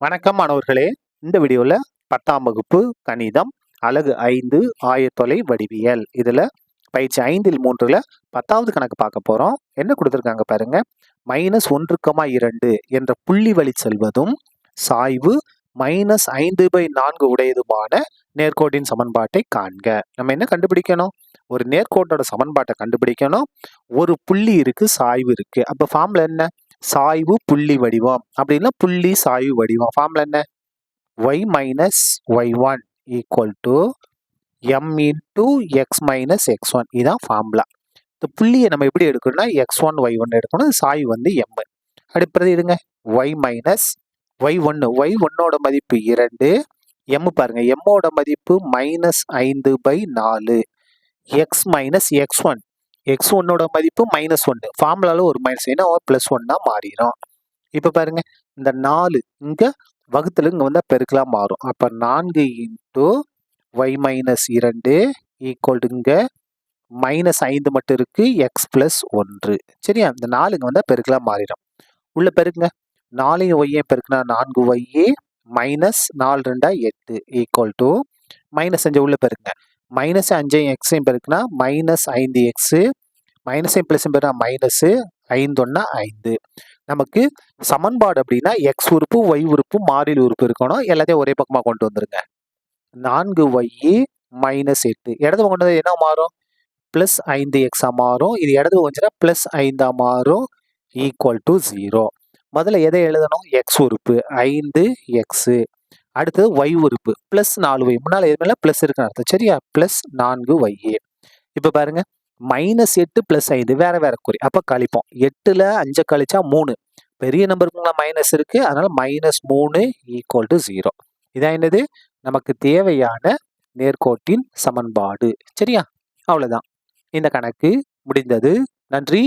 வணக்கம் மாணவர்களே. இந்த வீடியோல 10ஆம் வகுப்பு கணிதம் அலகு 5 ஆயத்தொலை வடிவியல் இதுல பயிற்சி 5இல் 3ல 10வது கணக்கு பார்க்க போறோம். என்ன கொடுத்திருக்காங்க பாருங்க. -1,2 என்ற புள்ளி வழி செல்வதும் சாய்வு -5/4 உடையதுமான நேர்கோட்டின் சமன்பாட்டை காண்க. நம்ம என்ன கண்டுபிடிக்கணும்? ஒரு நேர்கோட்டோட சமன்பாட்டை கண்டுபிடிக்கணும். ஒரு புள்ளி இருக்கு, சாய்வு இருக்கு. அப்ப ஃபார்முலா என்ன? சாய்வு புள்ளி வடிவம் அப்படின்னா புள்ளி சாய்வு வடிவம். ஃபார்முலா என்ன? y minus y1 equal to m into x minus x1. இதான் ஃபார்முலா. இந்த புள்ளியை நம்ம எப்படி எடுக்கணும்னா x1 y1 எடுக்கணும். சாய்வு வந்து m. அடுத்தது எடுங்க. y minus y1 y1ஓட மதிப்பு 2, m பாருங்க m ஓட மதிப்பு -5/4, x minus x1 x1ஓட மதிப்பு -1. ஃபார்முலால ஒரு மைனஸ் ஏன்னா +1 மாறிடும். இப்ப பாருங்க இந்த 4 இங்க வகுத்துல இங்க வந்தா பெருக்கலா மாறும். அப்ப 4 into y minus 2 equal to இங்க -5 மட்டும் இருக்கு, x plus 1. சரியா? இந்த 4 இங்க வந்தா பெருக்கலா மாறிடும். உள்ள பெருக்குங்க. 4 y பெருக்குனா 4y minus 4 2 8 equal to -5 உள்ள பெருக்குங்க. -5 x பெருக்குனா -5x, மைனஸ் பிளஸ் பெருனா மைனஸ் 5 1 5. நமக்கு சமன்பாடு அப்படின்னா எக்ஸ் உறுப்பு ஒய் உறுப்பு மாறிலி உறுப்பு இருக்கணும். எல்லாத்தையும் ஒரே பக்கமா கொண்டு வந்துருங்க. 4y -8 இடது கொண்டு வந்து என்ன மாறும்? +5x மாறும். இது இடது வந்துச்சுன்னா +5 மாறும், ஈக்குவல் டு 0. முதல்ல எதை எழுதணும்? எக்ஸ் உறுப்பு 5x, அடுத்தது ஒய் உறுப்பு +4y. முன்னால எதுவுமே பிளஸ் இருக்குன்னு அர்த்தம். சரியா? +4y. இப்ப பாருங்க -8 +5 வேற வேற குறி. அப்ப கழிப்போம். 8ல 5 கழிச்சா 3. பெரிய நம்பருக்கு மைனஸ் இருக்கு, அதனால -3 ஈக்குவல் டு 0. இதான் என்னது? நமக்கு தேவையான நேர்கோட்டின் சமன்பாடு. சரியா? அவ்வளவுதான். இந்த கணக்கு முடிந்தது. நன்றி.